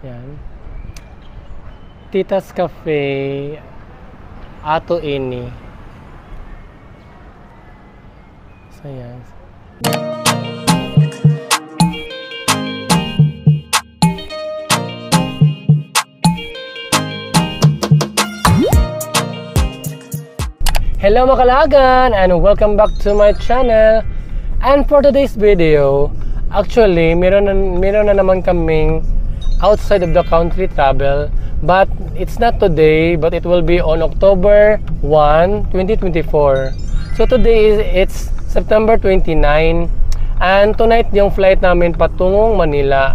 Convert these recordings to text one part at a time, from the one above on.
Yan. Tita's Cafe, Ato Ini. So, yan. Hello mga kalagan and welcome back to my channel. And for today's video, actually meron na naman kaming outside of the country travel, but it's not today, but it will be on October 1, 2024. So today it's September 29 and tonight yung flight namin patungong Manila.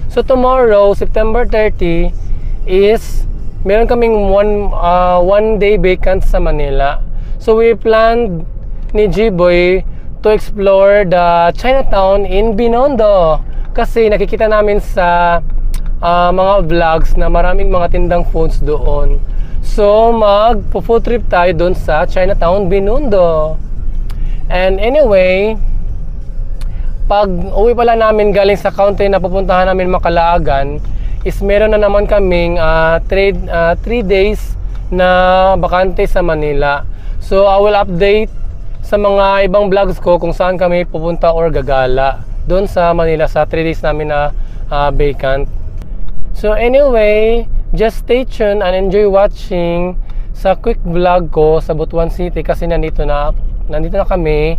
So tomorrow, September 30 is meron kaming one day vacant sa Manila. So we planned ni G-Boy to explore the Chinatown in Binondo kasi nakikita namin sa mga vlogs na maraming mga tindang foods doon. So mag-food trip tayo doon sa Chinatown, Binondo. And anyway, pag uwi pala namin galing sa country na pupuntahan namin Macalagan is meron na naman kaming 3 days na bakante sa Manila. So I will update sa mga ibang vlogs ko kung saan kami pupunta or gagala doon sa Manila sa 3 days namin na vacant. So anyway, just stay tuned and enjoy watching sa quick vlog ko sa Butuan City kasi nandito na kami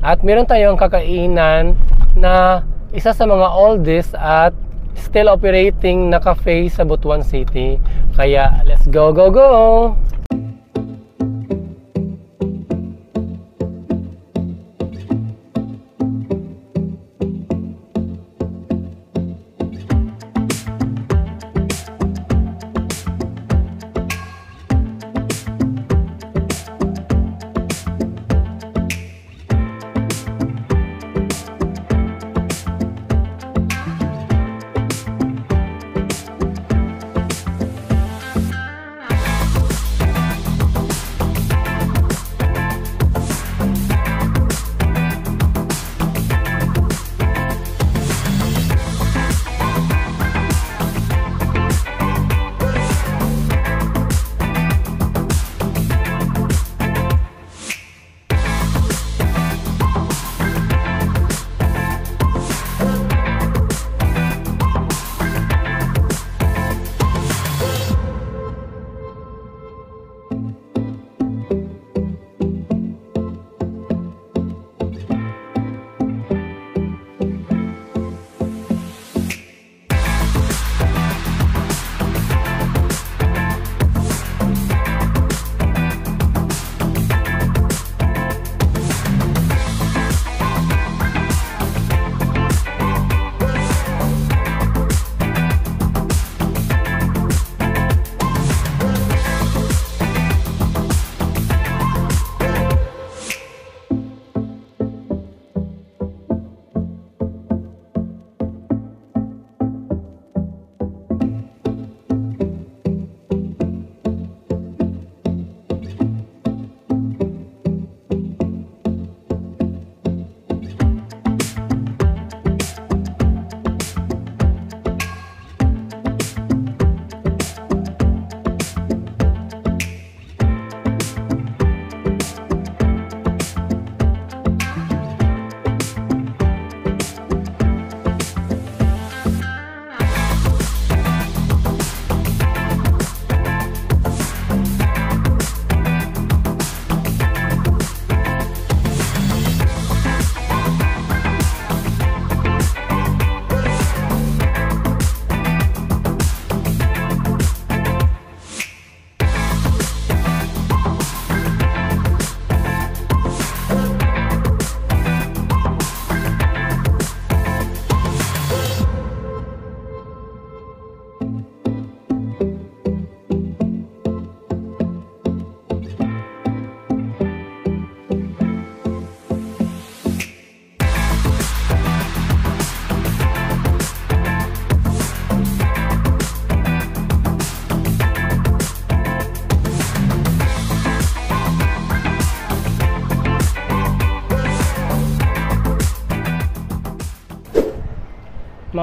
at meron tayong kakainan na isa sa mga oldest at still operating na cafe sa Butuan City. Kaya let's go!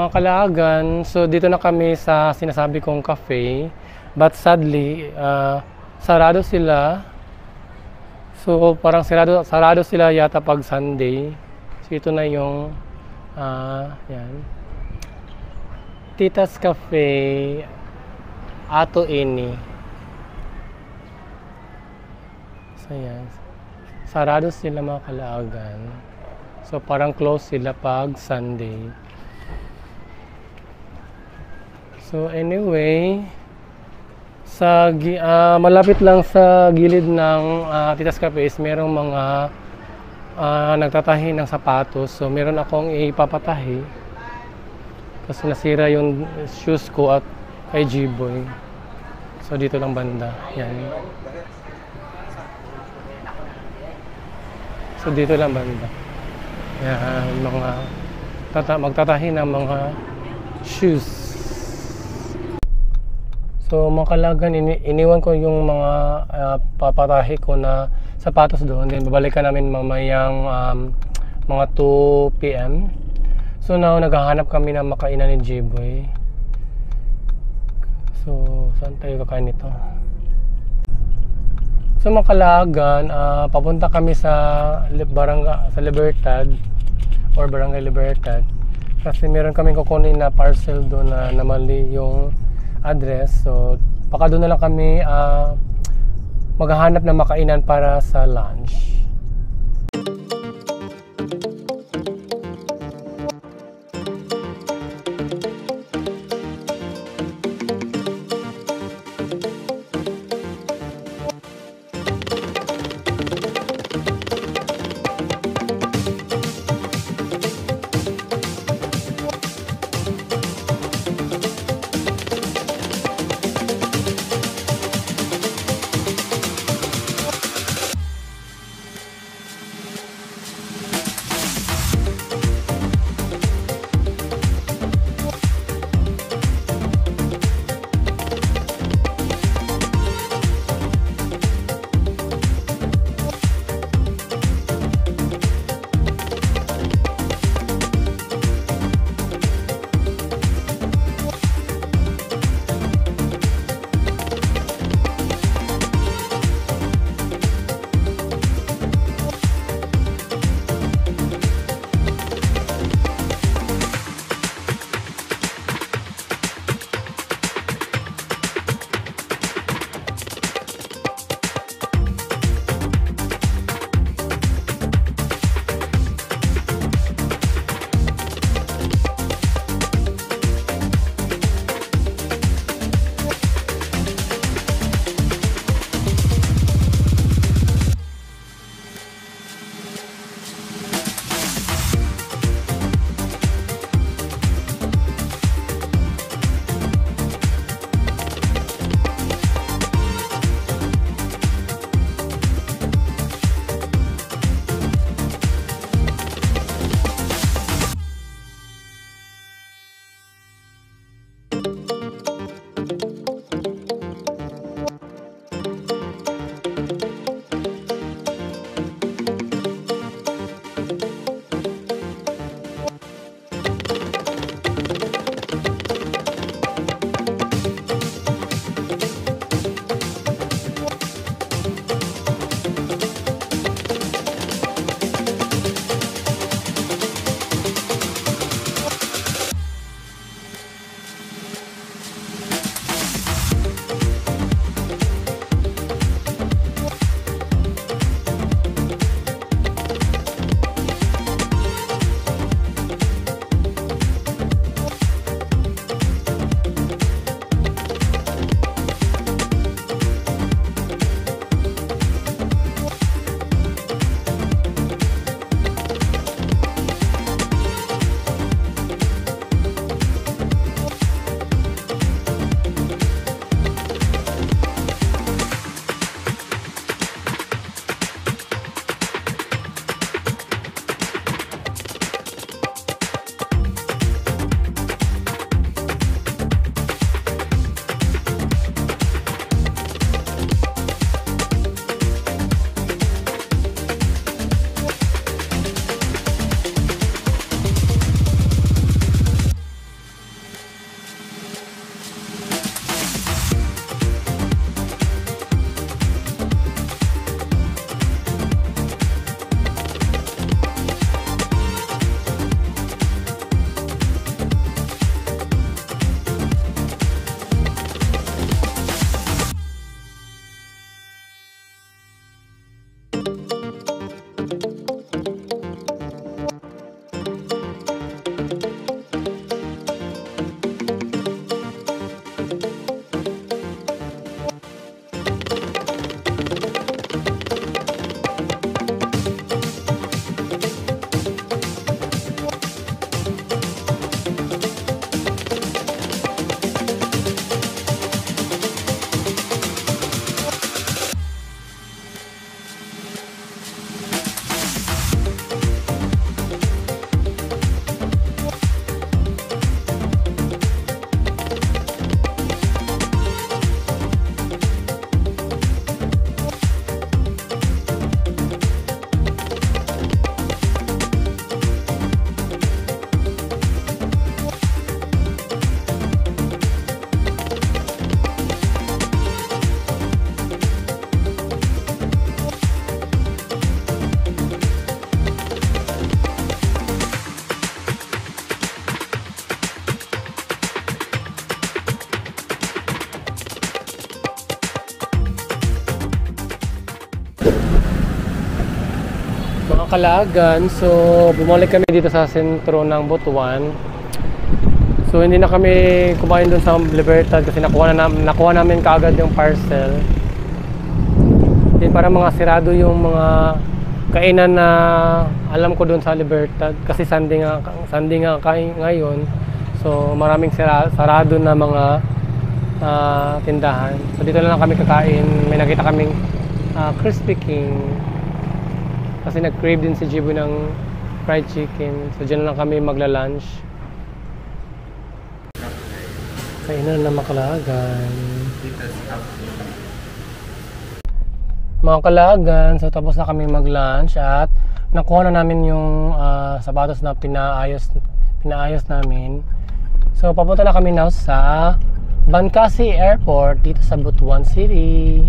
mga kalaagan, so dito na kami sa sinasabi kong cafe. But sadly, sarado sila. So parang sarado sila yata pag Sunday. So ito na yung yan. Tita's Cafe Ato Ini. So yan. Sarado sila mga kalaagan. So parang close sila pag Sunday. So anyway, malapit lang sa gilid ng Tita's Cafe is merong mga nagtatahi ng sapatos. So meron akong ipapatahi kasi nasira yung shoes ko at kay G-Boy. So dito lang banda. Yan. So dito lang banda. Yan, mga magtatahi ng mga shoes. So mga kalaagan, iniwan ko yung mga papatahi ko na sapatos doon. Then babalikan namin mamayang mga 2 PM. So now naghahanap kami ng makainan ni J-Boy. So saan tayo kakain nito? So mga kalaagan, papunta kami sa Libertad or Barangay Libertad. Kasi meron kaming kukunin na parcel doon na namali yung address. So baka doon na lang kami maghahanap ng makainan para sa lunch. mga kalagan, so bumalik kami dito sa sentro ng Butuan. So hindi na kami kumain doon sa Libertad kasi nakuha namin kaagad yung parcel. Then para mga sirado yung mga kainan na alam ko doon sa Libertad kasi Sunday nga ngayon. So maraming sarado na mga tindahan. So dito na lang kami kakain. May nakita kaming Crispy King. Kasi nag-crave din si Jibo ng fried chicken. So dyan lang kami magla-lunch. Kainan na makalagan. Mga kalagan, so tapos na kami mag-lunch at nakuha na namin yung sapatos na pinaayos namin. So papunta na kami now sa Bancasi Airport dito sa Butuan City.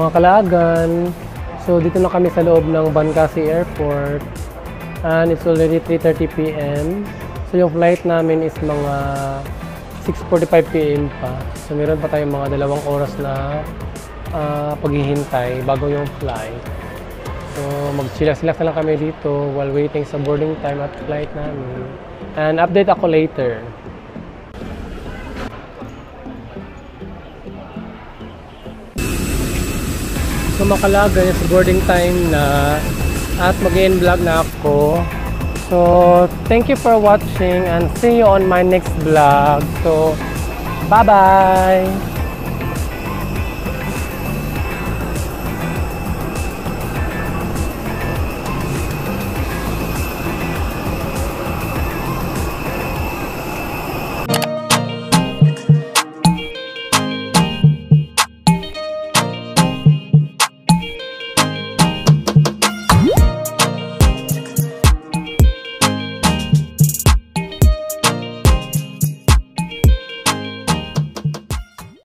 mga kalagan. So dito na kami sa loob ng Bangkasi Airport and it's already 3:30 PM. So yung flight namin is mga 6:45 PM pa. So meron pa tayong mga 2 oras na paghihintay bago yung flight. So mag-chillax-chillax na lang kami dito while waiting sa boarding time at flight namin. And update ako later. So makalagay sa boarding time na at mag-end vlog na ako. So thank you for watching and see you on my next vlog. So bye bye!